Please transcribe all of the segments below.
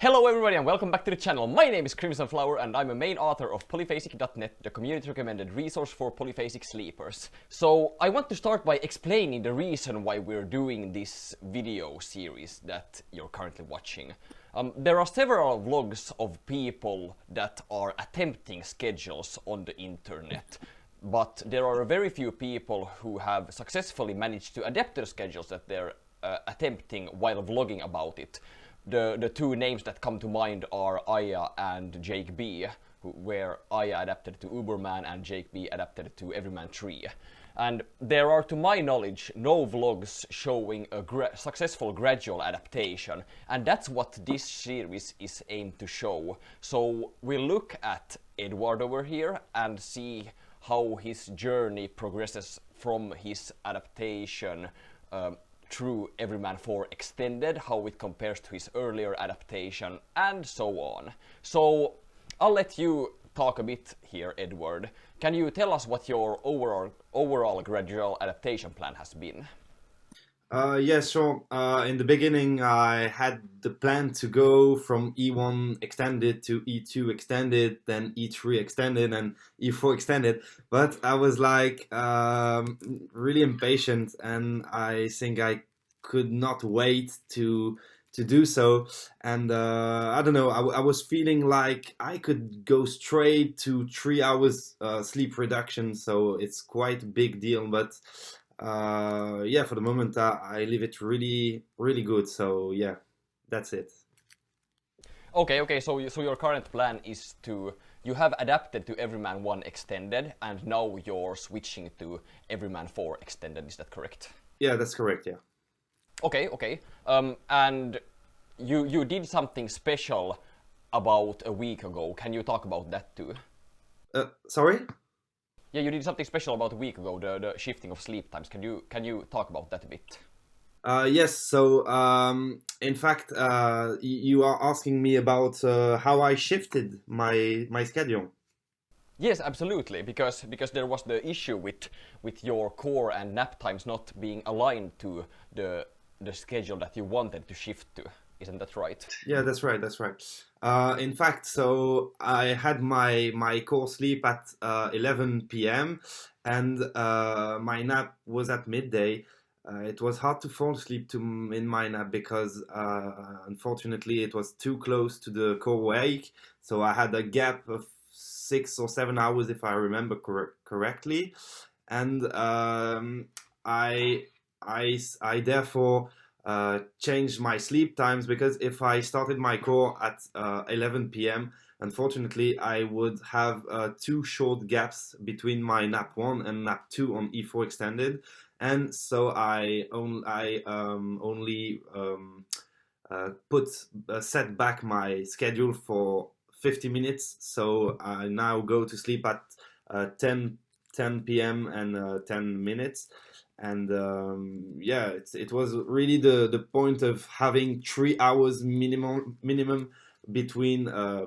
Hello everybody and welcome back to the channel. My name is Crimson Flower and I'm a main author of Polyphasic.net, the community recommended resource for polyphasic sleepers. So I want to start by explaining the reason why we're doing this video series that you're currently watching. There are several vlogs of people that are attempting schedules on the internet, but there are very few people who have successfully managed to adapt to the schedules that they're attempting while vlogging about it. The two names that come to mind are Aya and Jake B, where Aya adapted to Everyman and Jake B adapted to Everyman 3. And there are, to my knowledge, no vlogs showing a successful gradual adaptation, and that's what this series is aimed to show. So we'll look at Edward over here and see how his journey progresses from his adaptation through Everyman 4-extended, how it compares to his earlier adaptation, and so on. So I'll let you talk a bit here, Edward. Can you tell us what your overall gradual adaptation plan has been? Yeah, sure. In the beginning, I had the plan to go from E1-extended to E2-extended, then E3-extended, and E4-extended. But I was like really impatient, and I think I could not wait to do so. And I don't know. I was feeling like I could go straight to 3 hours sleep reduction. So it's quite a big deal, but. Yeah, for the moment I leave it really good, so yeah, that's it. Okay, so your current plan is you have adapted to Everyman 1 extended and now you're switching to Everyman 4 extended, is that correct? Yeah, that's correct, yeah. Okay. And you did something special about a week ago. Can you talk about that too? Sorry? Yeah, you did something special about a week ago, the shifting of sleep times. Can you talk about that a bit? Yes, so in fact, you are asking me about how I shifted my schedule. Yes, absolutely, because there was the issue with your core and nap times not being aligned to the schedule that you wanted to shift to. Isn't that right? Yeah, that's right. In fact, so I had my core sleep at 11 p.m. and my nap was at midday. It was hard to fall asleep in my nap because unfortunately it was too close to the core wake. So I had a gap of 6 or 7 hours, if I remember correctly, and I therefore changed my sleep times, because if I started my core at 11 p.m. unfortunately I would have 2 short gaps between my nap 1 and nap 2 on E4 extended, and so I only set back my schedule for 50 minutes, so I now go to sleep at 10 p.m. and 10 minutes. And yeah, it was really the point of having 3 hours minimum between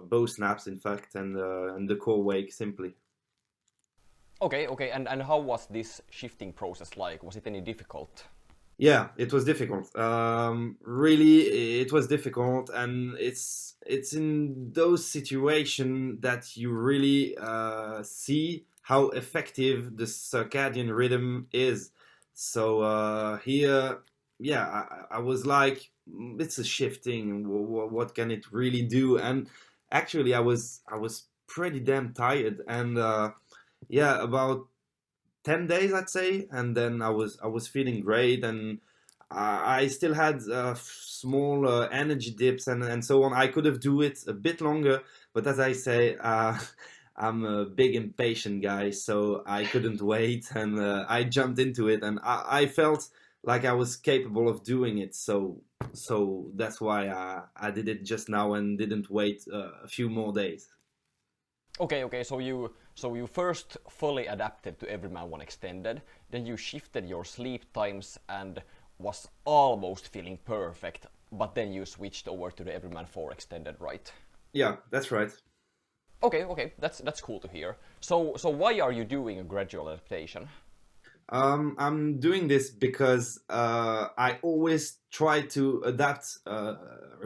both naps, in fact, and the core wake simply. Okay, and how was this shifting process like? Was it any difficult? Yeah, it was difficult. Really, it was difficult, and it's in those situations that you really see how effective the circadian rhythm is. So here, yeah, I was like, it's a shifting. What can it really do? And actually, I was pretty damn tired, and yeah, about 10 days, I'd say, and then I was feeling great, and I still had small energy dips and so on. I could have do it a bit longer, but as I say, I'm a big impatient guy, so I couldn't wait, and I jumped into it, and I felt like I was capable of doing it. So that's why I did it just now and didn't wait a few more days. Okay, so you first fully adapted to Everyman 1 extended, then you shifted your sleep times and was almost feeling perfect, but then you switched over to the Everyman 4 extended, right? Yeah, that's right. Okay, that's cool to hear. So why are you doing a gradual adaptation? I'm doing this because I always try to adapt a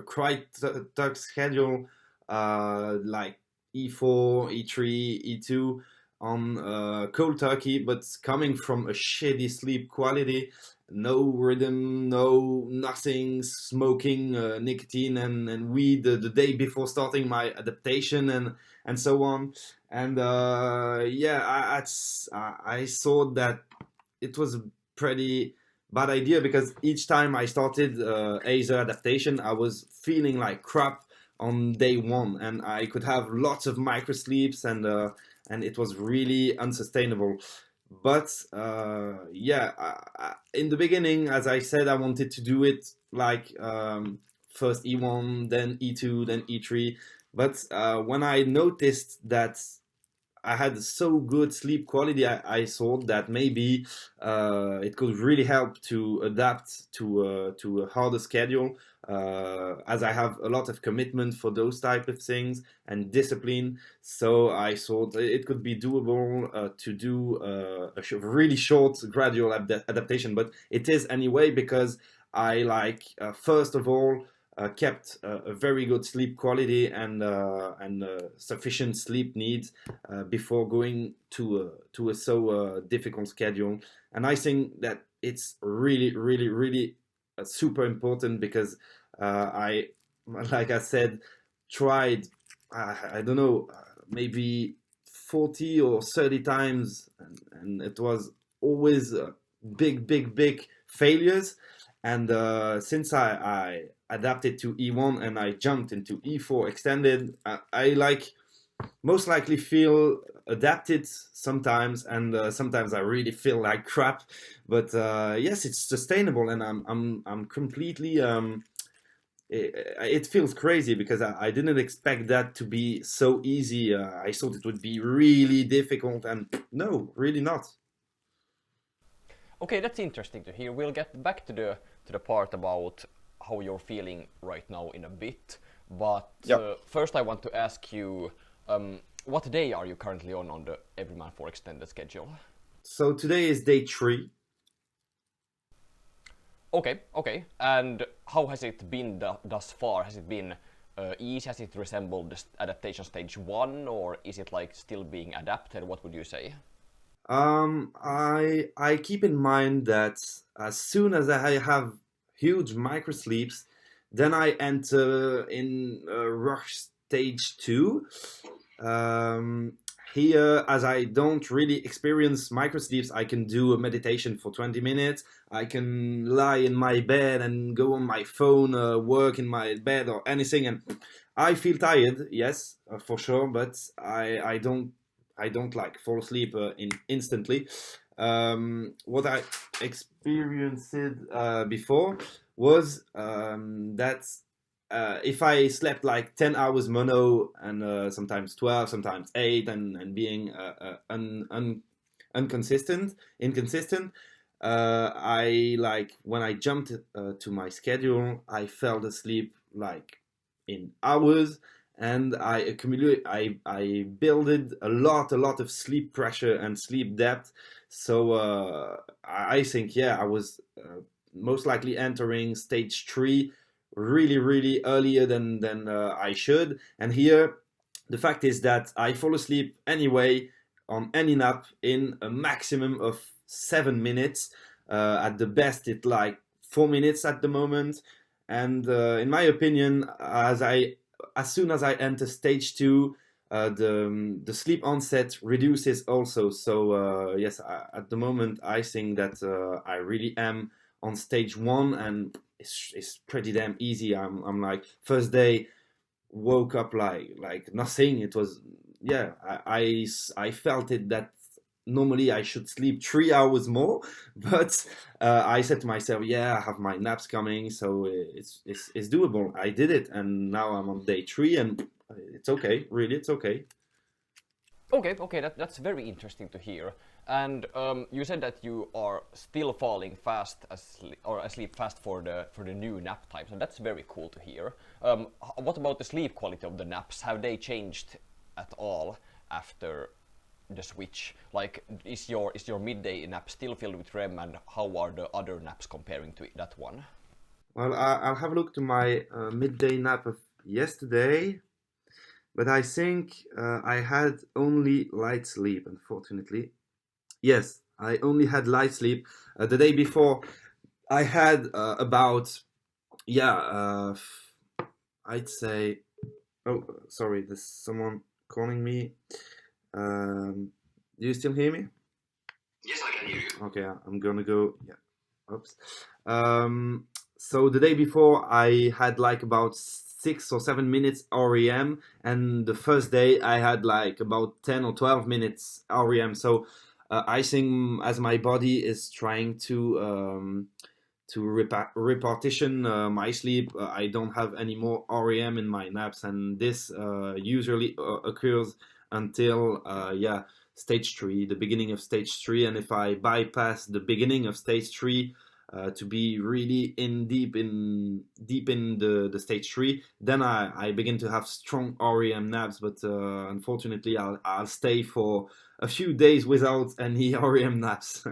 quite tuck schedule like E4, E3, E2 on cold turkey, but coming from a shitty sleep quality, no rhythm, no nothing, smoking nicotine and weed the day before starting my adaptation and so on. And yeah, I saw that it was a pretty bad idea because each time I started Acer adaptation, I was feeling like crap on day one, and I could have lots of micro sleeps, and it was really unsustainable. But yeah, in the beginning, as I said, I wanted to do it like first E1, then E2, then E3. But when I noticed that I had so good sleep quality, I thought that maybe it could really help to adapt to a harder schedule, as I have a lot of commitment for those type of things and discipline. So I thought it could be doable to do a really short gradual adaptation, but it is anyway because I like first of all kept a very good sleep quality and sufficient sleep needs before going to a so difficult schedule. And I think that it's really super important because I, like I said, tried I don't know maybe 40 or 30 times, and it was always big failures. And since I adapted to E1 and I jumped into E4-extended, I like most likely feel adapted sometimes, and sometimes I really feel like crap. But yes, it's sustainable, and I'm completely. It feels crazy because I didn't expect that to be so easy. I thought it would be really difficult, and no, really not. Okay, that's interesting to hear. We'll get back to the part about how you're feeling right now in a bit. But Yeah. first, I want to ask you, what day are you currently on the Everyman for extended schedule? So today is day 3. Okay, okay. And how has it been thus far? Has it been easy? Has it resembled the adaptation stage 1, or is it like still being adapted? What would you say? I keep in mind that as soon as I have huge micro sleeps, then I enter in rush stage 2. Um, Here, as I don't really experience micro sleeps, I can do a meditation for 20 minutes. I can lie in my bed and go on my phone, work in my bed or anything, and I feel tired, yes, for sure, but I don't like fall asleep instantly. What I experienced before was that if I slept like 10 hours mono and sometimes 12, sometimes 8, and being inconsistent, I like when I jumped to my schedule, I fell asleep like in hours, and I builded a lot of sleep pressure and sleep depth. So I think, yeah, I was most likely entering stage 3 really earlier than I should. And here, the fact is that I fall asleep anyway on any nap in a maximum of 7 minutes. At the best, it's like 4 minutes at the moment. And in my opinion, as soon as I enter stage 2, the sleep onset reduces also. So yes, at the moment I think that I really am on stage 1, and it's pretty damn easy. I'm like first day woke up like nothing. It was, yeah, I felt it that normally I should sleep 3 hours more, but I said to myself, yeah, I have my naps coming, so it's doable. I did it, and now I'm on day 3, and it's okay. Really, it's okay. Okay, okay, that's very interesting to hear. And you said that you are still falling fast asleep, or asleep fast for the new nap types, and that's very cool to hear. What about the sleep quality of the naps? Have they changed at all after the switch? Like, is your midday nap still filled with REM, and how are the other naps comparing to that one? Well, I'll have a look to my midday nap of yesterday, but I think I had only light sleep, unfortunately. Yes, I only had light sleep. The day before, I had about, yeah, I'd say, oh, sorry, there's someone calling me. Do you still hear me? Yes, I can hear you. Okay, I'm gonna go. Yeah. Oops. So the day before, I had like about 6 or 7 minutes REM, and the first day I had like about 10 or 12 minutes REM. So I think as my body is trying to repartition my sleep, I don't have any more REM in my naps, and this usually occurs until yeah, stage 3, the beginning of stage 3. And if I bypass the beginning of stage 3 to be really deep in the stage 3, then I begin to have strong REM naps. But unfortunately, I'll stay for a few days without any REM naps.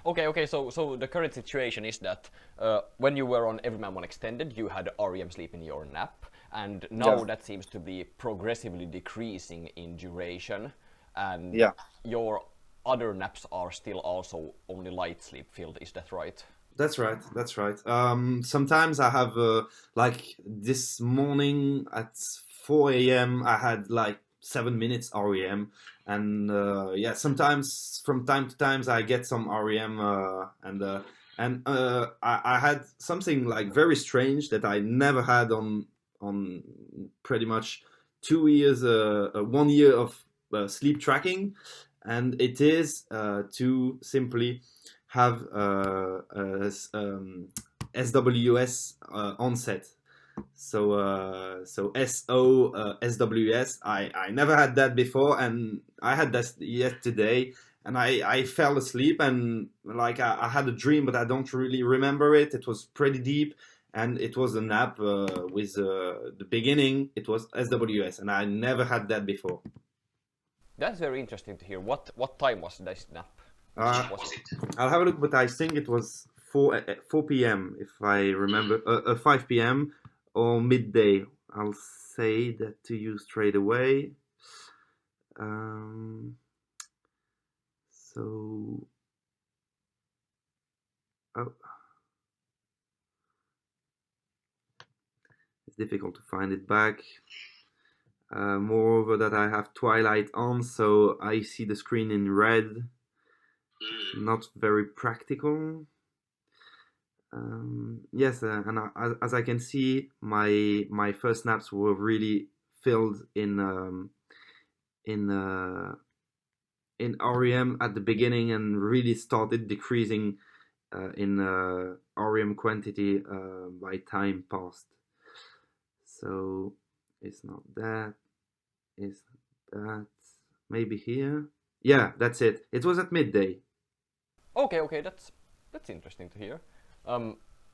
Okay, so the current situation is that when you were on Everyman E4-extended, you had REM sleep in your nap, and now Yeah. that seems to be progressively decreasing in duration, and Yeah. your other naps are still also only light sleep filled. Is that right? That's right. That's right. Sometimes I have like this morning at 4 a.m. I had like 7 minutes REM, and yeah, sometimes from time to times I get some REM, I had something like very strange that I never had on pretty much 2 years, 1 year of sleep tracking, and it is to simply have SWS onset. So SWS. I never had that before, and I had that yet today. And I fell asleep, and like I had a dream, but I don't really remember it. It was pretty deep, and it was a nap with the beginning. It was SWS, and I never had that before. That's very interesting to hear. What time was this nap? Which Uh, nap was it? I'll have a look, but I think it was 4 p.m. if I remember, 5 p.m. or midday. I'll say that to you straight away. Um, so, oh, it's difficult to find it back. Moreover, that I have Twilight on, so I see the screen in red. Not very practical. Yes, and as I can see, my first naps were really filled in in REM at the beginning, and really started decreasing in REM quantity by time passed. So it's not that, it's that, maybe here. Yeah, that's it. It was at midday. Okay, that's interesting to hear.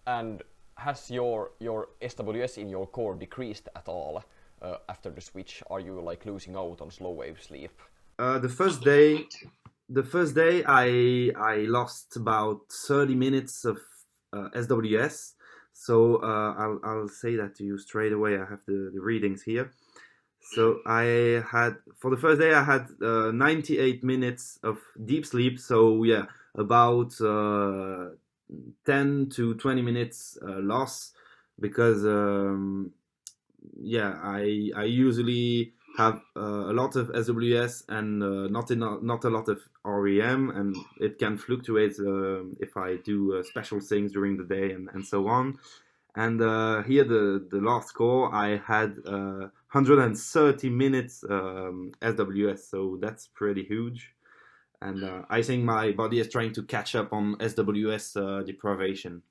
And has your SWS in your core decreased at all after the switch? Are you like losing out on slow wave sleep? Uh, the first day, the first day I lost about 30 minutes of SWS. So I'll say that to you straight away. I have the readings here. So I had, for the first day I had 98 minutes of deep sleep. So yeah, about 10 to 20 minutes loss, because yeah, I usually have a lot of SWS and not a lot of REM, and it can fluctuate if I do special things during the day and so on. And here the last score I had 130 minutes SWS, so that's pretty huge. And I think my body is trying to catch up on SWS deprivation.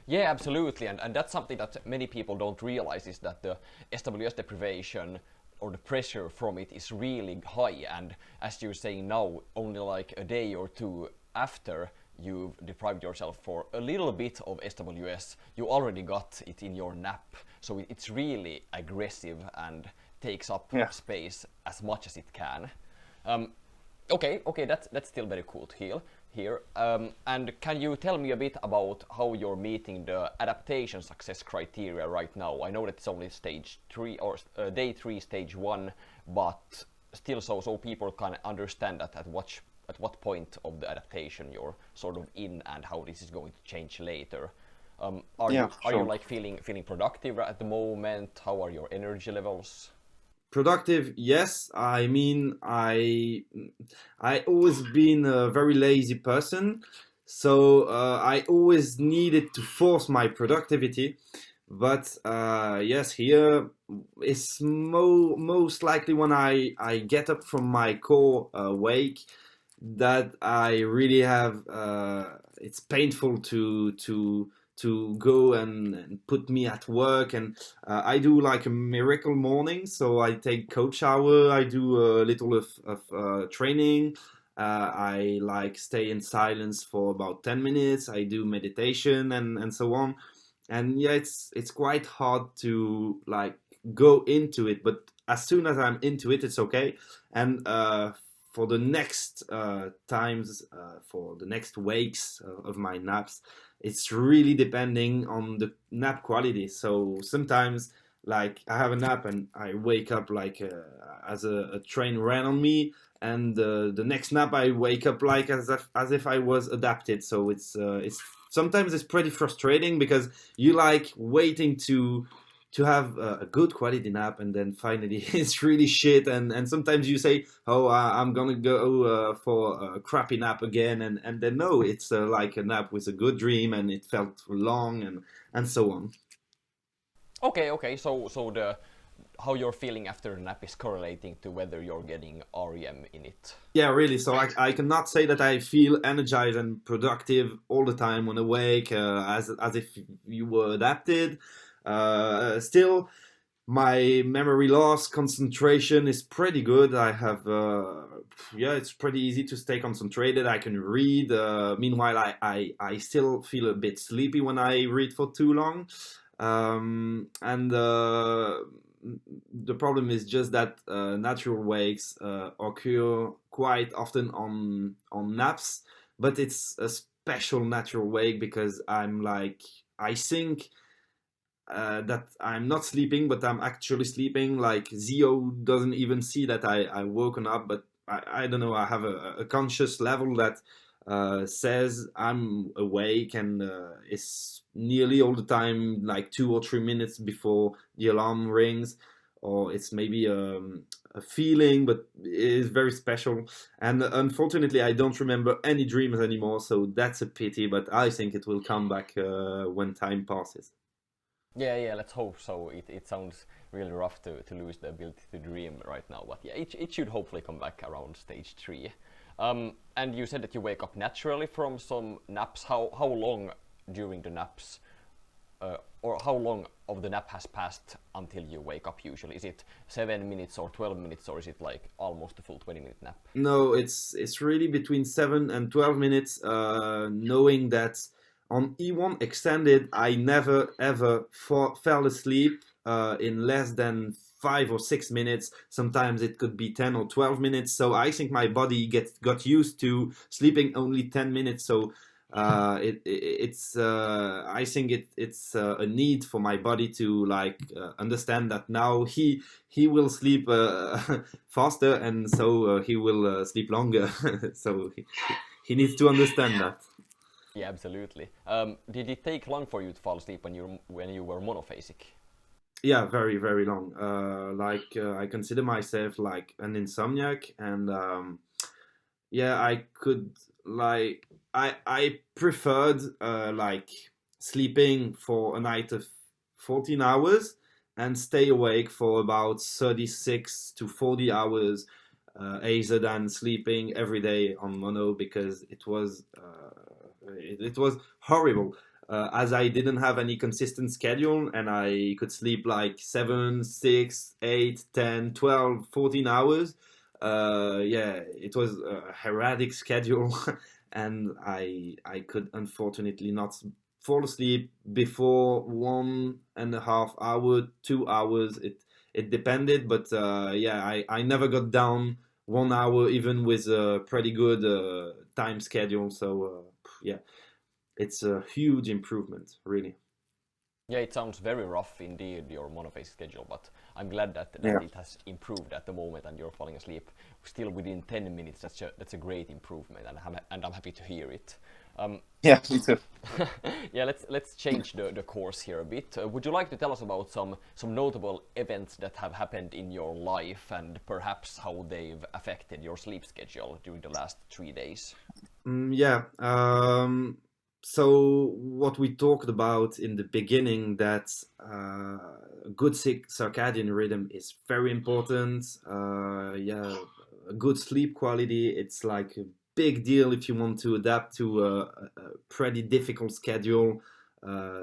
Yeah, absolutely, and that's something that many people don't realize, is that the SWS deprivation or the pressure from it is really high, and as you're saying now, only like a day or two after you've deprived yourself for a little bit of SWS, you already got it in your nap, so it's really aggressive and takes up Yeah. space as much as it can. Um, okay, that's still very cool to hear. And can you tell me a bit about how you're meeting the adaptation success criteria right now? I know that it's only stage 3 or day 3, stage 1, but still, so people can understand that at what point of the adaptation you're sort of in and how this is going to change later. Are Yeah, you sure. like feeling productive at the moment? How are your energy levels? Productive, yes. I mean, I always been a very lazy person, so I always needed to force my productivity. But yes, here is most likely when I get up from my core wake that I really have. It's painful to go and put me at work, and I do like a miracle morning. So I take cold shower. I do a little of training. I like stay in silence for about 10 minutes. I do meditation and so on. And yeah, it's quite hard to like go into it, but as soon as I'm into it, it's okay. And for the next times, for the next wakes of my naps, it's really depending on the nap quality. So sometimes, like I have a nap and I wake up like as a train ran on me, and the next nap I wake up like as if I was adapted. So it's sometimes it's pretty frustrating because you like waiting to have a good quality nap, and then finally it's really shit, and sometimes you say, oh, I'm gonna go for a crappy nap again, and then no, it's like a nap with a good dream and it felt long, and so on. Okay. So the how you're feeling after a nap is correlating to whether you're getting REM in it. Yeah, really. So I cannot say that I feel energized and productive all the time when awake, as if you were adapted. Still, my memory loss, concentration is pretty good. I have, yeah, it's pretty easy to stay concentrated. I can read. Meanwhile, I still feel a bit sleepy when I read for too long. And the problem is just that natural wakes occur quite often on naps, but it's a special natural wake because I'm like, I think that I'm not sleeping, but I'm actually sleeping. Like Zio doesn't even see that I woken up, but I don't know. I have a conscious level that says I'm awake, and it's nearly all the time like 2 or 3 minutes before the alarm rings, or it's maybe a feeling, but it is very special. And unfortunately, I don't remember any dreams anymore, so that's a pity. But I think it will come back when time passes. Yeah, let's hope so. It sounds really rough to lose the ability to dream right now, but yeah, it should hopefully come back around stage 3. And you said that you wake up naturally from some naps. How long during the naps, or how long of the nap has passed until you wake up usually? Is it 7 minutes or 12 minutes, or is it like almost a full 20-minute nap? No, it's really between 7 and 12 minutes. Knowing that on E1-extended, I never ever fell asleep in less than 5 or 6 minutes. Sometimes it could be 10 or 12 minutes. So I think my body got used to sleeping only 10 minutes. So it's I think it's a need for my body to like understand that now he will sleep faster, and so he will sleep longer. So he needs to understand that. Yeah, absolutely. Did it take long for you to fall asleep when you were monophasic? Yeah, very very long. I consider myself like an insomniac, and yeah, I could like I preferred like sleeping for a night of 14 hours and stay awake for about 36 to 40 hours, either than sleeping every day on mono, because it was horrible. As I didn't have any consistent schedule, and I could sleep like 7, 6, 8, 10, 12, 14 hours. Yeah, it was a erratic schedule, and I could unfortunately not fall asleep before 1.5 hour, 2 hours. It depended, but yeah, I never got down 1 hour, even with a pretty good time schedule. So yeah, it's a huge improvement, really. Yeah, it sounds very rough indeed, your monophasic schedule, but I'm glad that Yeah. it has improved at the moment and you're falling asleep still within 10 minutes. That's a great improvement, and I'm happy to hear it. Yeah, me too. Yeah, let's change the course here a bit. Would you like to tell us about some notable events that have happened in your life and perhaps how they've affected your sleep schedule during the last 3 days? Yeah. So what we talked about in the beginning, that a good circadian rhythm is very important. Yeah, a good sleep quality, it's like a big deal if you want to adapt to a pretty difficult schedule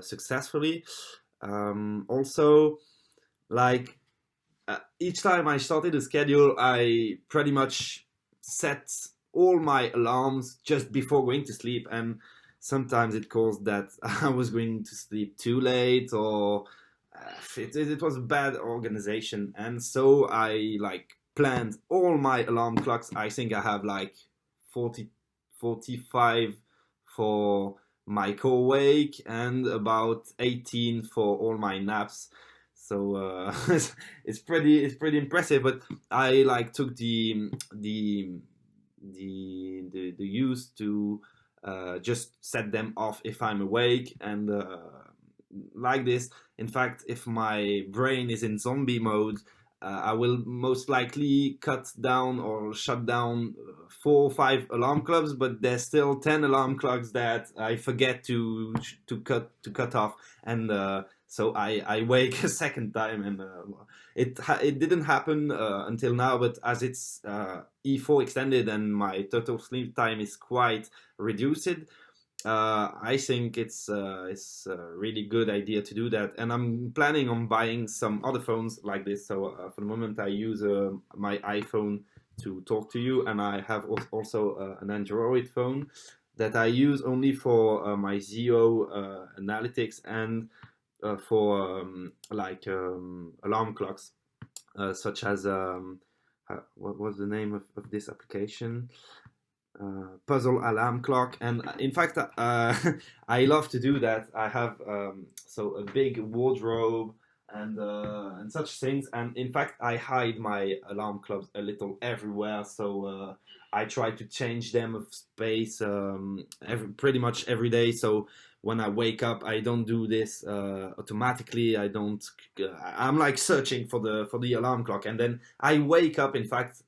successfully. Also, like each time I started a schedule, I pretty much set all my alarms just before going to sleep, and sometimes it caused that I was going to sleep too late, or it was a bad organization, and so I like planned all my alarm clocks. I think I have like 40, 45 for my core wake and about 18 for all my naps. So it's pretty impressive. But I like took the use to just set them off if I'm awake, and like this. In fact, if my brain is in zombie mode, I will most likely cut down or shut down 4 or 5 alarm clocks, but there's still 10 alarm clocks that I forget to cut off, and so I wake a second time, and it didn't happen until now. But as it's E4-extended and my total sleep time is quite reduced, I think it's a really good idea to do that, and I'm planning on buying some other phones like this. So for the moment, I use my iPhone to talk to you, and I have also an Android phone that I use only for my Zio analytics and for alarm clocks, such as what was the name of this application? Puzzle alarm clock. And in fact, I love to do that. I have so a big wardrobe and such things, and in fact I hide my alarm clocks a little everywhere, so I try to change them of space pretty much every day. So when I wake up, I don't do this automatically. I don't I'm like searching for the alarm clock, and then I wake up, in fact,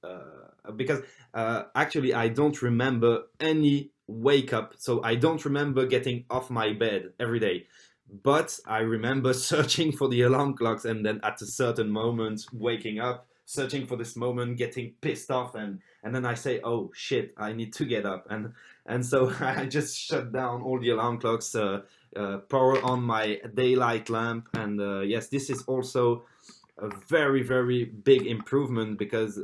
because actually I don't remember any wake up, so I don't remember getting off my bed every day, but I remember searching for the alarm clocks, and then at a certain moment waking up, searching for this moment, getting pissed off, and then I say, oh shit, I need to get up, and so I just shut down all the alarm clocks, power on my daylight lamp, and yes, this is also a very, very big improvement, because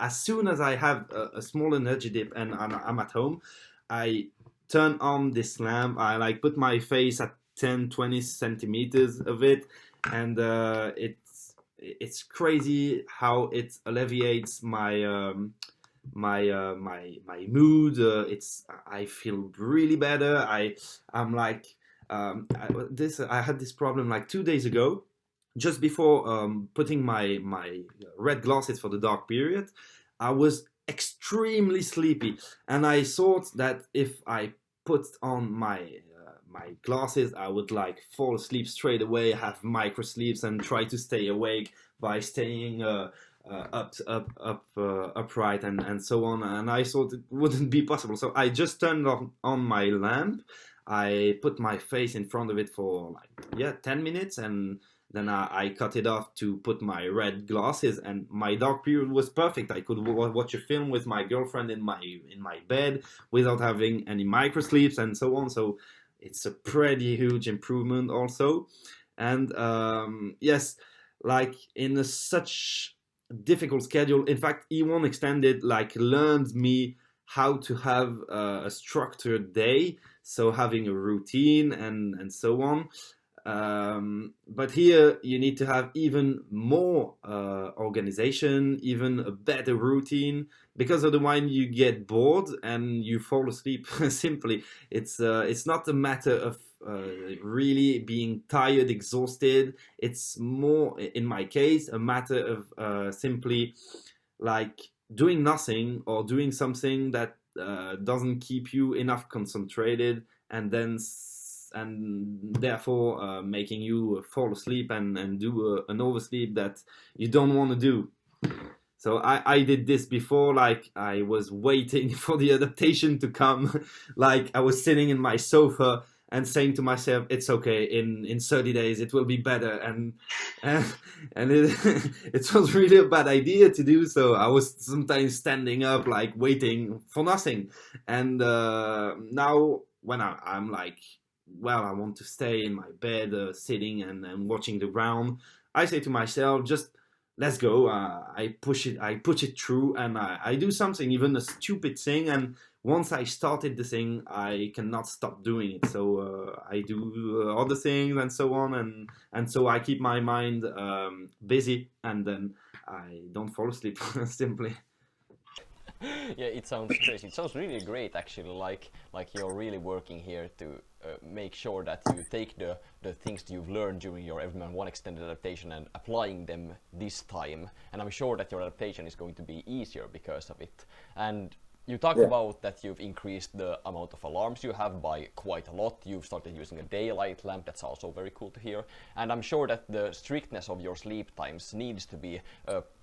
as soon as I have a small energy dip and I'm at home, I turn on this lamp. I like put my face at 10-20 centimeters of it, and it's crazy how it alleviates my my mood. I feel really better. I'm like I had this problem like 2 days ago, just before putting my red glasses for the dark period. I was extremely sleepy, and I thought that if I put on my glasses, I would like fall asleep straight away, have micro sleeps, and try to stay awake by staying upright, and so on. And I thought it wouldn't be possible, so I just turned on my lamp. I put my face in front of it for like 10 minutes, and then I cut it off to put my red glasses, and my dark period was perfect. I could watch a film with my girlfriend in my bed without having any micro sleeps and so on. So it's a pretty huge improvement also. And yes, like in such difficult schedule, in fact, E1-extended like learned me how to have a structured day, so having a routine and so on. But here you need to have even more organization, even a better routine, because otherwise you get bored and you fall asleep. Simply, it's not a matter of really being tired, exhausted. It's more, in my case, a matter of simply like doing nothing or doing something that doesn't keep you enough concentrated, and and therefore making you fall asleep and do an oversleep that you don't want to do. So I did this before, like I was waiting for the adaptation to come. Like I was sitting in my sofa and saying to myself, it's okay, in 30 days it will be better. And it, it was really a bad idea to do so. I was sometimes standing up, like waiting for nothing. And now when I'm like, well, I want to stay in my bed, sitting and watching the ground, I say to myself, just let's go. I push it through, and I do something, even a stupid thing, and once I started the thing, I cannot stop doing it. So I do other things and so on, and so I keep my mind busy, and then I don't fall asleep. Simply. Yeah, it sounds crazy. It sounds really great, actually. Like you're really working here to make sure that you take the things that you've learned during your Everyman 1 extended adaptation and applying them this time. And I'm sure that your adaptation is going to be easier because of it. And you talked about that you've increased the amount of alarms you have by quite a lot. You've started using a daylight lamp. That's also very cool to hear. And I'm sure that the strictness of your sleep times needs to be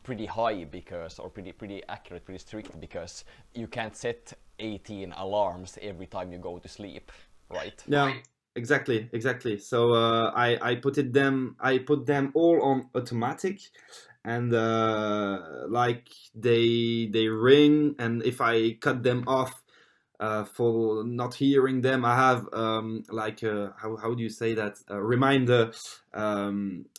pretty high, because, or pretty accurate, pretty strict, because you can't set 18 alarms every time you go to sleep, right? Yeah, exactly. So I put them all on automatic, and like they ring, and if I cut them off for not hearing them, I have like how do you say that, a reminder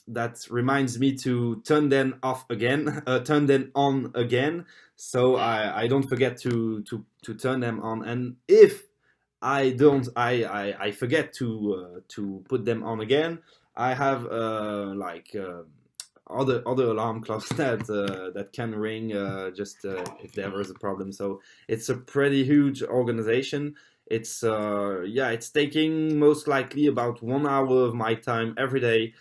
that reminds me to turn them off again, turn them on again, so I don't forget to turn them on. And if I forget to put them on again, I have like other alarm clocks that can ring just if there is a problem. So it's a pretty huge organization. It's it's taking most likely about 1 hour of my time every day,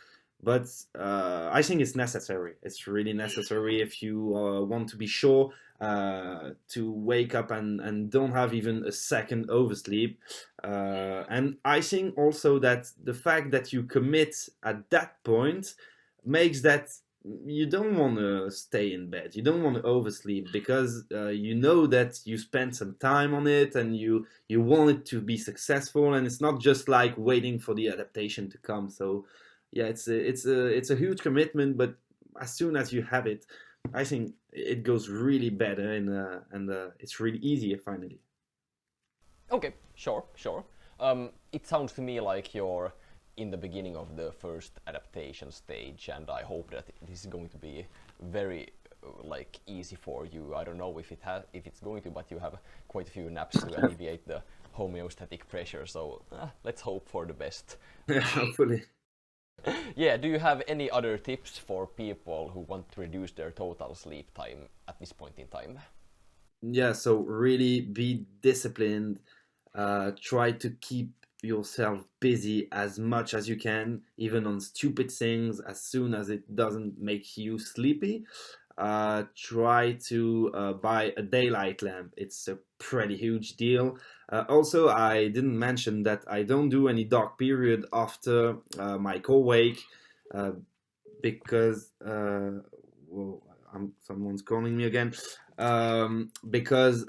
but I think it's necessary. It's really necessary if you want to be sure to wake up and don't have even a second oversleep. And I think also that the fact that you commit at that point makes that you don't want to stay in bed, you don't want to oversleep, because you know that you spent some time on it, and you want it to be successful, and it's not just like waiting for the adaptation to come. So yeah, it's a huge commitment, but as soon as you have it, I think it goes really better, and it's really easier finally. Okay, sure. It sounds to me like you're in the beginning of the first adaptation stage, and I hope that this is going to be very like easy for you. I don't know if it's going to, but you have quite a few naps to alleviate the homeostatic pressure, so let's hope for the best. Hopefully. Yeah, do you have any other tips for people who want to reduce their total sleep time at this point in time? Yeah, so really be disciplined. Try to keep yourself busy as much as you can, even on stupid things, as soon as it doesn't make you sleepy. Try to buy a daylight lamp. It's a pretty huge deal. Also, I didn't mention that I don't do any dark period after my co-wake, because whoa, someone's calling me again. Because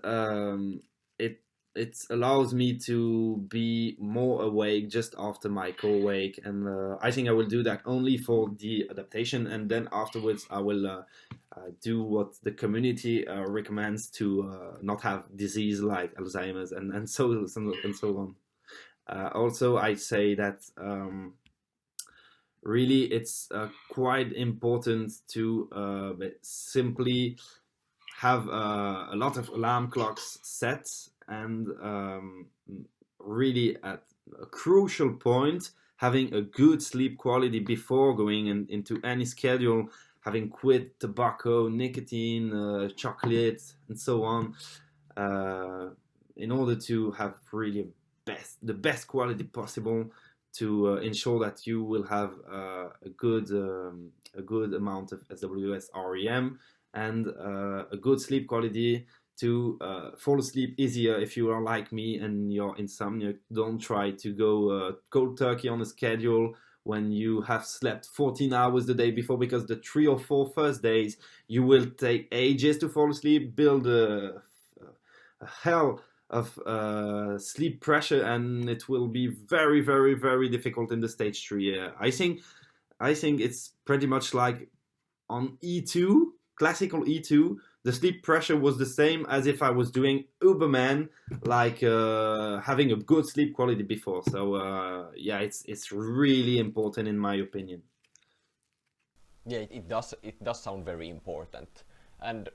it allows me to be more awake just after my co-wake, and I think I will do that only for the adaptation, and then afterwards I will do what the community recommends to not have disease like Alzheimer's and so on. Also, I say that really it's quite important to simply have a lot of alarm clocks set, and really at a crucial point having a good sleep quality before going into any schedule, having quit tobacco, nicotine, chocolate, and so on, in order to have really the best quality possible to ensure that you will have a good amount of SWS REM and a good sleep quality to fall asleep easier. If you are like me and you're insomniac, don't try to go cold turkey on a schedule when you have slept 14 hours the day before, because the 3 or 4 first days you will take ages to fall asleep, build a hell of sleep pressure, and it will be very, very, very difficult in the stage 3. I think it's pretty much like on E2, classical E2, the sleep pressure was the same as if I was doing Everyman, like having a good sleep quality before. So yeah, it's really important in my opinion. Yeah, it does sound very important. And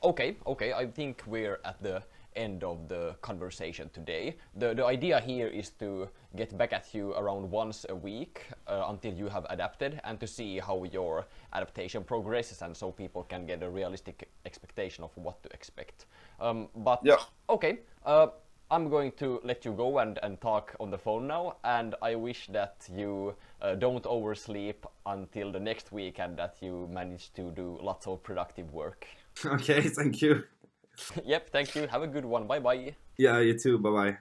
okay, I think we're at the end of the conversation today. The idea here is to get back at you around once a week until you have adapted, and to see how your adaptation progresses, and so people can get a realistic expectation of what to expect. But yeah. Okay, I'm going to let you go and talk on the phone now, and I wish that you don't oversleep until the next week, and that you manage to do lots of productive work. Okay, thank you. Yep, thank you. Have a good one. Bye bye. Yeah, you too. Bye bye.